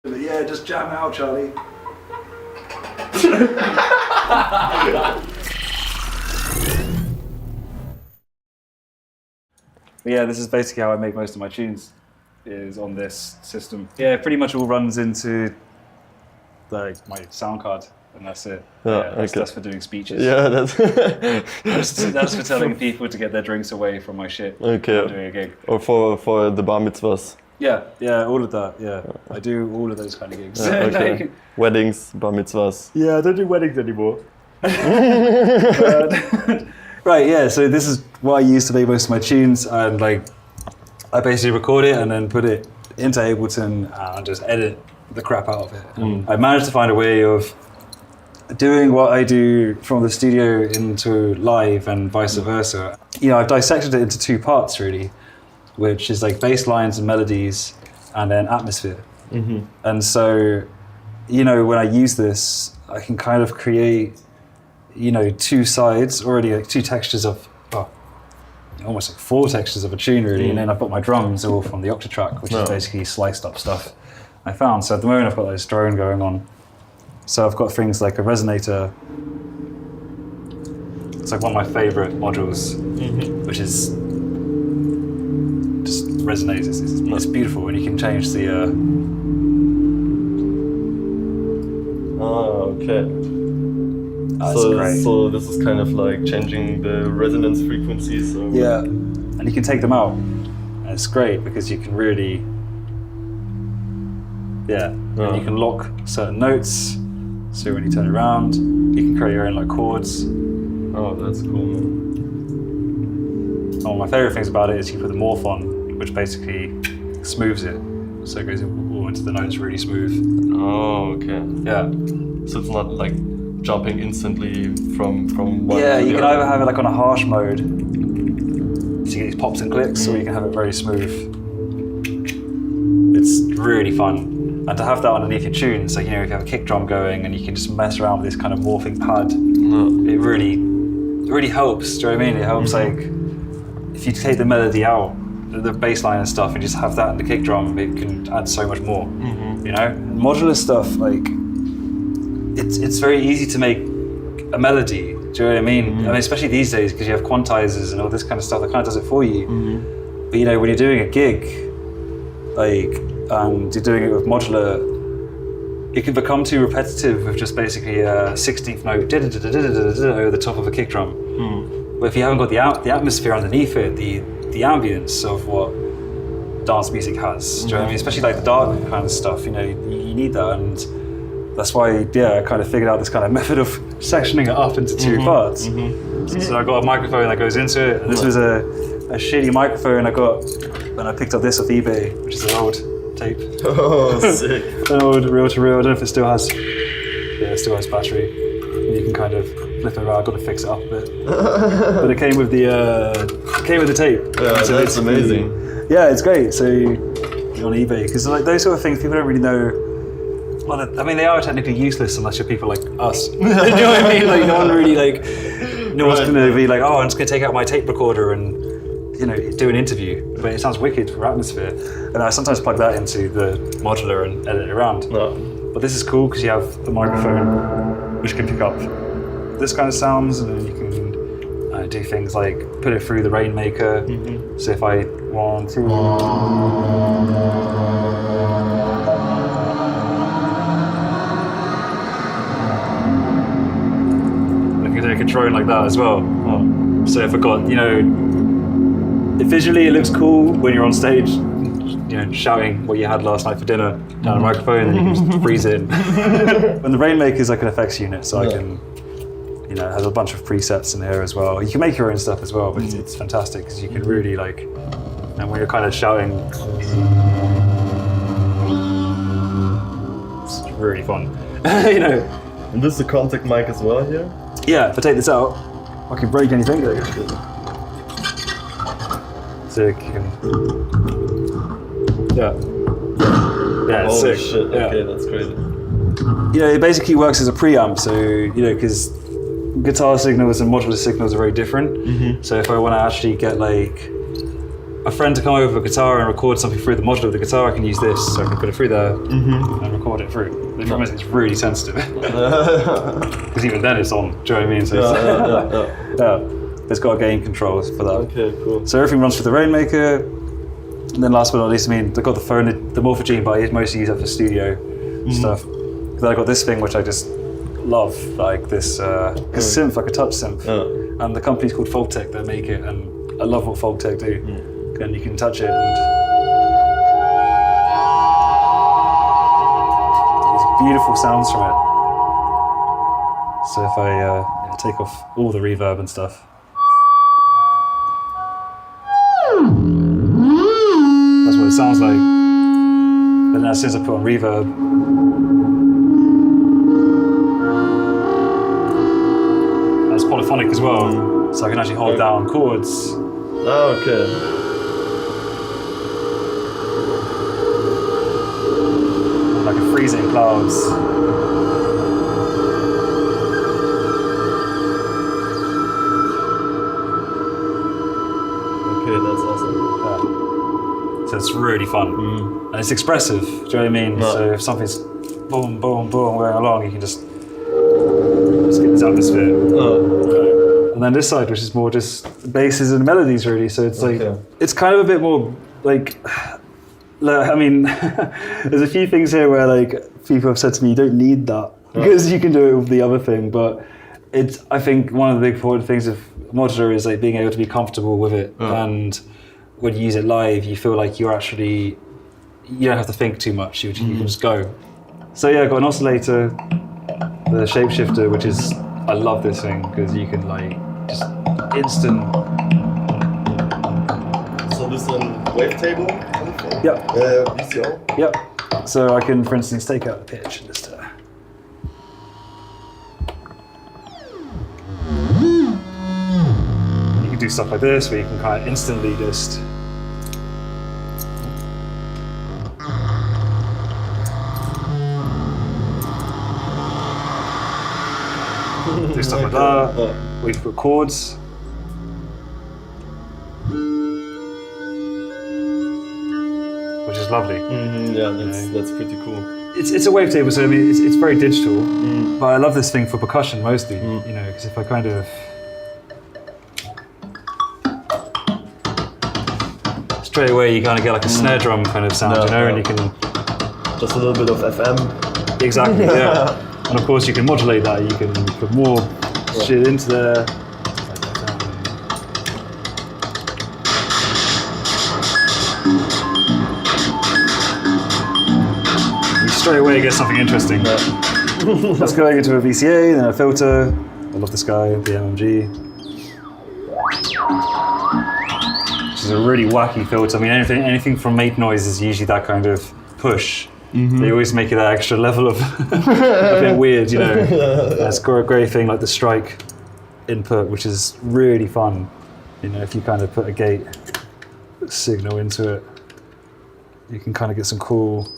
Yeah, just jam out, Charlie. Yeah, this is basically how I make most of my tunes, is on this system. Yeah, it pretty much all runs into like my sound card, and that's it. That's for doing speeches. Yeah, that's that's for telling people to get their drinks away from my shit. Okay. While doing a gig. Or for the bar mitzvahs. Yeah, all of that. Yeah, I do all of those kind of gigs. Yeah, okay. Weddings, bar mitzvahs. Yeah, I don't do weddings anymore. Right, yeah, so this is what I use to make most of my tunes, and like I basically record it and then put it into Ableton and just edit the crap out of it. I managed to find a way of doing what I do from the studio into live and vice versa. You know, I've dissected it into two parts really, which is like bass lines and melodies and then atmosphere. And so, you know, when I use this, I can kind of create, you know, two sides already, like two textures of, almost like four textures of a tune really. And then I've got my drums all from the Octatrack, which is basically sliced up stuff I found. So at the moment I've got this drone going on. So I've got things like a resonator. It's like one of my favorite modules, which is just resonates. It's beautiful, and you can change the. Okay. That's great. So this is kind of like changing the resonance frequencies. So. Yeah, and you can take them out, and it's great because you can really. And you can lock certain notes. So when you turn around, you can create your own like chords. Oh, that's cool, man. And one of my favorite things about it is you put the morph on, which basically smooths it. So it goes all into the notes really smooth. Oh, okay. Yeah. So it's not like jumping instantly from one Yeah, to you the can other. either have it like on a harsh mode, so you get these pops and clicks, or you can have it very smooth. It's really fun. And to have that underneath your tunes, like, you know, if you have a kick drum going and you can just mess around with this kind of morphing pad, it really helps. Do you know what I mean? It helps, like, if you take the melody out, the bass line and stuff, and just have that in the kick drum, it can add so much more. You know? Modular stuff, like, it's very easy to make a melody. Do you know what I mean? I mean, especially these days, because you have quantizers and all this kind of stuff that kind of does it for you. But, you know, when you're doing a gig, like, and you're doing it with modular, it can become too repetitive with just basically a 16th note over the top of a kick drum. But if you haven't got the atmosphere underneath it, the ambience of what dance music has, do you know what I mean? Especially like the dark kind of stuff, you know, you need that, and that's why, I kind of figured out this kind of method of sectioning it up into two parts. So I got a microphone that goes into it, and this was a shitty microphone I got when I picked up this off eBay, which is an old tape. Oh, sick. An old reel-to-reel, I don't know if it still has, it still has battery. And you can kind of flip it around, I've got to fix it up a bit. But it came with the tape. Yeah, so that's amazing. Yeah, it's great. So on eBay, because like those sort of things, people don't really know. Well, I mean, they are technically useless unless you're people like us. You know what I mean? Like, no one really no one's going to be like, oh, I'm just going to take out my tape recorder and, you know, do an interview. But it sounds wicked for atmosphere. And I sometimes plug that into the modular and edit it around. But this is cool because you have the microphone, which can pick up this kind of sounds, and then you can do things like put it through the Rainmaker. So if I want to. Take a drone like that as well. So if I got, you know, visually it looks cool when you're on stage, you know, shouting what you had last night for dinner down a microphone, and you can just freeze it. And the Rainmaker is like an effects unit, so I can, you know, it has a bunch of presets in here as well. You can make your own stuff as well, but it's fantastic because you can really like, and when you're kind of shouting, it's really fun, you know. And this is a contact mic as well here? Yeah, if I take this out, I can break anything. So you can. Yeah, it's Holy sick. shit, Yeah. okay, that's crazy. You know, it basically works as a preamp, so, you know, because guitar signals and modular signals are very different. So if I want to actually get like a friend to come over with a guitar and record something through the modular of the guitar, I can use this, so I can put it through there and record it through. The problem is it's really sensitive. Because even then it's on, do you know what I mean? So it's got a gain control for that. Okay, cool. So everything runs through the Rainmaker. And then last but not least, I mean, I got the phone, the Morphogene, but I mostly use that for studio stuff. Then I got this thing, which I just love, like this synth, like a touch synth. And the company's called Folktech that make it, and I love what Folktech do. And you can touch it, and these beautiful sounds from it. So if I take off all the reverb and stuff. That's what it sounds like. But then as soon as I put on reverb, it's polyphonic as well, so I can actually hold down chords. Oh, okay. Like a freezing clouds. Okay, that's awesome. Yeah. So it's really fun. And it's expressive, do you know what I mean? No. So if something's boom, boom, boom going along, you can just get this atmosphere. And then this side, which is more just basses and melodies really, so it's like, it's kind of a bit more like, I mean, there's a few things here where like people have said to me, you don't need that, because you can do it with the other thing, but it's, I think one of the big important things of modular is like being able to be comfortable with it, and when you use it live, you feel like you're actually, you don't have to think too much, you can just go. So yeah, I got an oscillator, the shapeshifter, which is, I love this thing, because you can like, just instant. So this is a wavetable? Yep. VCO? Yep. So I can, for instance, take out the pitch and just. You can do stuff like this, where you can kind of instantly just. Do stuff like that. We can put chords. Which is lovely. Yeah, that's pretty cool. It's a wavetable, so I mean it's very digital. But I love this thing for percussion mostly. You know, because if I kind of straight away you kind of get like a snare drum kind of sound, you know, and you can just a little bit of FM. Exactly, yeah. And of course you can modulate that. You can put more shit into there. You straight away get something interesting. That's going into a VCA, then a filter. I love this guy, the MMG. Which is a really wacky filter. I mean, anything from Make Noise is usually that kind of push. They always make it that extra level of a bit weird, you know. It's got a great thing like the strike input, which is really fun. You know, if you kind of put a gate signal into it, you can kind of get some cool.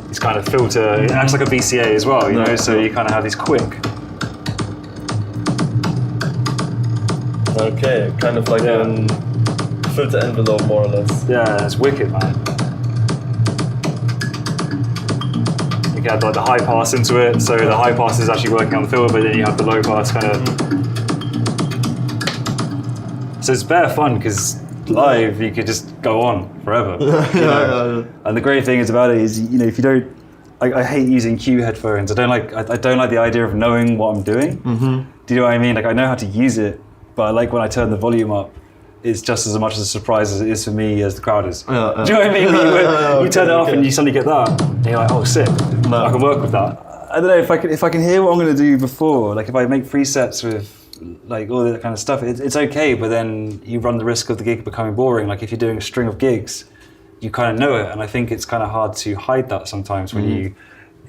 This kind of filter, it acts like a VCA as well, you know, so you kind of have these quick. Okay, kind of like a filter envelope, more or less. Yeah, it's wicked, man. You can add like the high pass into it, so the high pass is actually working on the filter, but then you have the low pass kind of. So it's better fun because live you could just go on forever. And the great thing is about it is, you know, if you don't, I hate using Q headphones. I don't like the idea of knowing what I'm doing. Do you know what I mean? Like I know how to use it, but I like when I turn the volume up. It's just as much of a surprise as it is for me as the crowd is. Do you know what I mean? You turn it off and you suddenly get that, and you're like, oh, sick. I can work with that. I don't know if I can hear what I'm going to do before. Like if I make presets with like all that kind of stuff, it's okay. But then you run the risk of the gig becoming boring. Like if you're doing a string of gigs, you kind of know it, and I think it's kind of hard to hide that sometimes when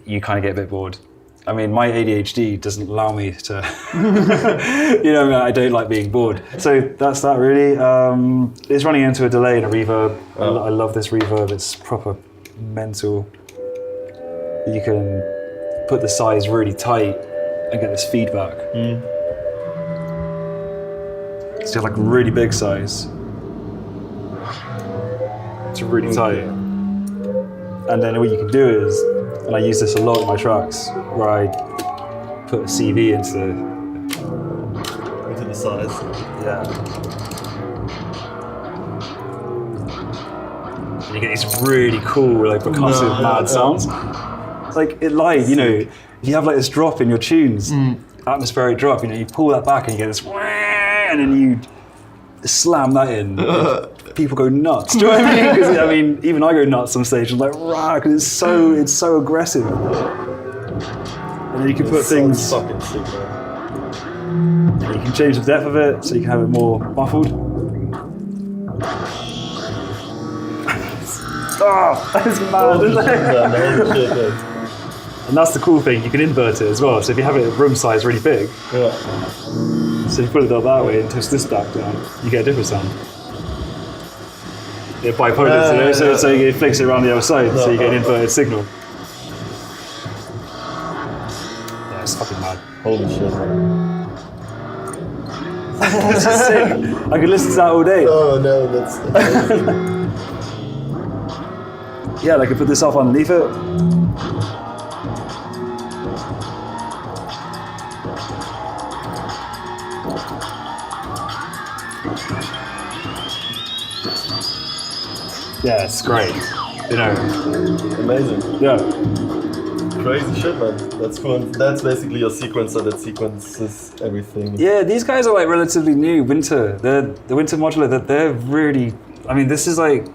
you kind of get a bit bored. I mean, my ADHD doesn't allow me to, you know, I don't like being bored. So that's that really. It's running into a delay and a reverb. I love this reverb, it's proper mental. You can put the size really tight and get this feedback. So you have like a really big size. It's really tight. And then what you can do is, and I use this a lot in my tracks, where I put a CV into the size. Yeah. And you get these really cool, like percussive, mad sounds. It's like you know, if you have like this drop in your tunes, atmospheric drop, you know, you pull that back and you get this, and then you slam that in. People go nuts. Do you know what I mean? Because I mean, even I go nuts on stage. I'm like, rah, because it's so aggressive. And then you can put things. Fucking sick, man. You can change the depth of it, so you can have it more muffled. Oh, that's mad, isn't it? And that's the cool thing, you can invert it as well. So if you have it at room size really big, so you put it up that way and twist this back down, you get a different sound. Yeah, bipolar, so it flicks it around the other side, so you get an inverted signal. Yeah, it's fucking mad. Holy shit. This is sick. I could listen to that all day. Oh no, that's amazing. Yeah, I could put this off underneath it. Yeah, it's great. You know. Amazing. Yeah. Crazy shit, man. That's cool. And that's basically your sequencer that sequences everything. Yeah, these guys are like relatively new. Winter, the Winter Modular, they're really. I mean, this is like.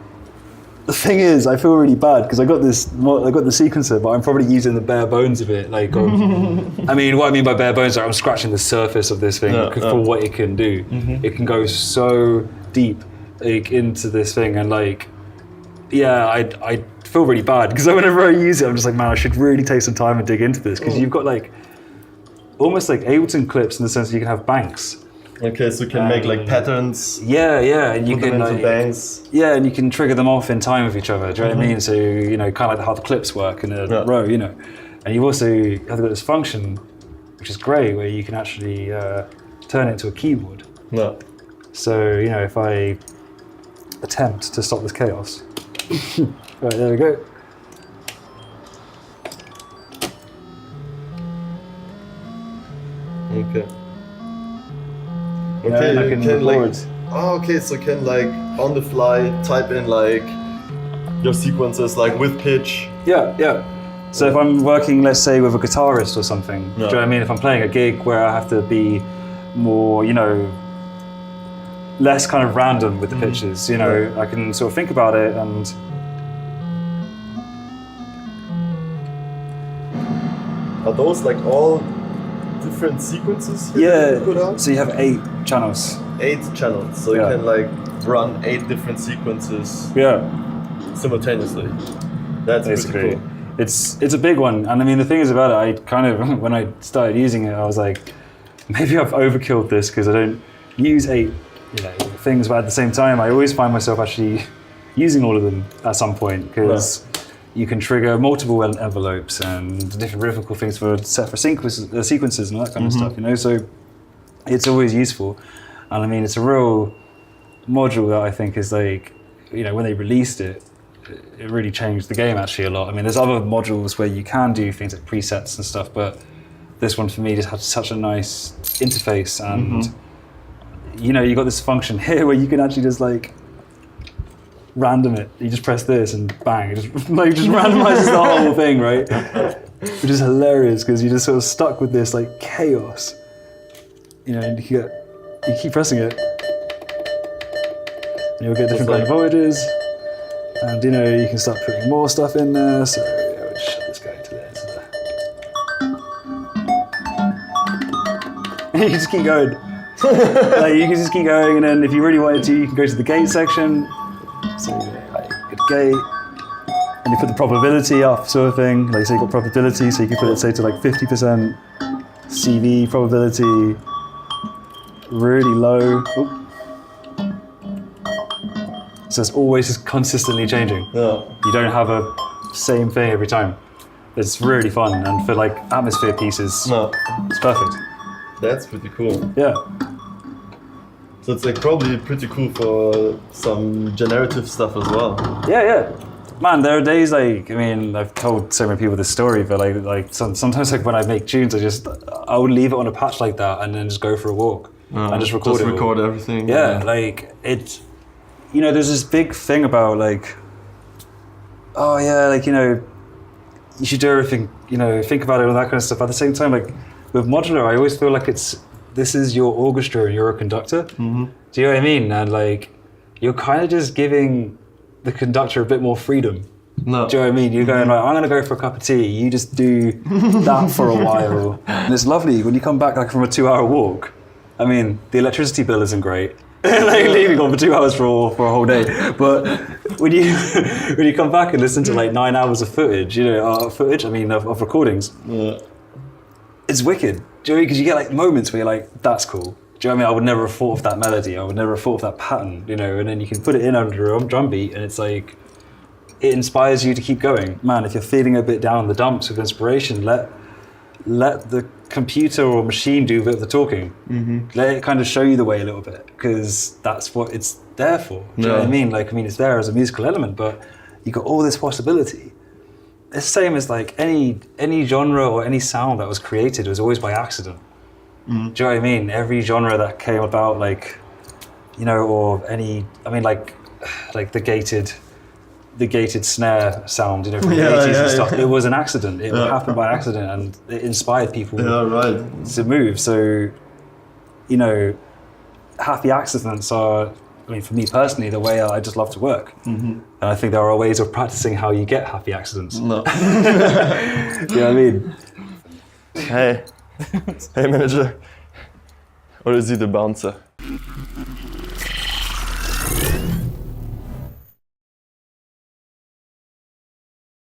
The thing is, I feel really bad because I got the sequencer, but I'm probably using the bare bones of it. Like, I mean, what I mean by bare bones, like I'm scratching the surface of this thing for what it can do. It can go so deep like, into this thing, and like, yeah, I feel really bad because whenever I use it, I'm just like, man, I should really take some time and dig into this because you've got like almost like Ableton clips in the sense that you can have banks. Okay, so you can make like patterns. Yeah, and you can like, banks. Yeah, and you can trigger them off in time with each other. Do you know what I mean? So you know, kind of like how the clips work in a row. You know, and you also have got this function, which is great, where you can actually turn it into a keyboard. Yeah. So you know, if I attempt to stop this chaos, right there we go. Okay. Yeah, Okay, I you can can like. record. Oh, okay, so you can like on the fly type in like your sequences like with pitch. Yeah. So if I'm working, let's say, with a guitarist or something, do you know what I mean? If I'm playing a gig where I have to be more, you know, less kind of random with the pitches, you know, I can sort of think about it and. Are those like all different sequences here that you put out? So you have 8 channels. 8 channels, so you can like run 8 different sequences simultaneously. That's basically pretty cool. It's a big one, and I mean the thing is about it, I kind of when I started using it, I was like, maybe I've overkilled this because I don't use 8 things, but at the same time, I always find myself actually using all of them at some point because. You can trigger multiple envelopes and different rhythmical things set for sequences and all that kind of stuff, you know. So it's always useful, and I mean it's a real module that I think is like, you know, when they released it, it really changed the game actually a lot. I mean, there's other modules where you can do things like presets and stuff, but this one for me just had such a nice interface, and you know, you got this function here where you can actually just like. Random it. You just press this and bang, it just randomizes the whole thing, right? Which is hilarious because you're just sort of stuck with this like chaos. You know, and you keep pressing it, and you'll get different kind of voltages, and you know you can start putting more stuff in there. So I would shut this guy into there. You can just keep going. Like you can just keep going, and then if you really wanted to, you can go to the gate section. So like good gate, and you put the probability up, sort of thing. Like so you got probability, so you can put it say to like 50% CV probability, really low. So it's always just consistently changing. Yeah. You don't have a same thing every time. It's really fun, and for like atmosphere pieces, it's perfect. That's pretty cool. Yeah. So it's like probably pretty cool for some generative stuff as well. Yeah. Man, there are days like, I mean, I've told so many people this story, but sometimes like when I make tunes, I would leave it on a patch like that and then just go for a walk and just record it. Just record everything. Yeah, like it, you know, there's this big thing about like, oh yeah, like, you know, you should do everything, you know, think about it, all that kind of stuff. At the same time, like with Modular, I always feel like this is your orchestra and you're a conductor. Mm-hmm. Do you know what I mean? And like, you're kind of just giving the conductor a bit more freedom. No. Do you know what I mean? You're going like, I'm gonna go for a cup of tea. You just do that for a while. And it's lovely when you come back like from a 2-hour walk. I mean, the electricity bill isn't great. Like leaving on for 2 hours for a whole day. But when you come back and listen to like 9 hours of footage, you know, of recordings, it's wicked. Do you know what I mean? Because you get like moments where you're like, that's cool. Do you know what I mean? I would never have thought of that melody. I would never have thought of that pattern, you know, and then you can put it in under a drum beat and it's like, it inspires you to keep going. Man, if you're feeling a bit down in the dumps with inspiration, let the computer or machine do a bit of the talking. Mm-hmm. Let it kind of show you the way a little bit, because that's what it's there for. Do you know what I mean? Like, I mean, it's there as a musical element, but you got all this possibility. It's the same as like any genre or any sound that was created was always by accident. Mm. Do you know what I mean? Every genre that came about, like, you know, or any, I mean, like the gated snare sound, you know, from the 80s and stuff. It was an accident. It happened by accident, and it inspired people to move. So, you know, happy accidents are, I mean, for me personally, the way I just love to work. Mm-hmm. And I think there are ways of practicing how you get happy accidents. No. You know what I mean? Hey manager, oder is he the bouncer?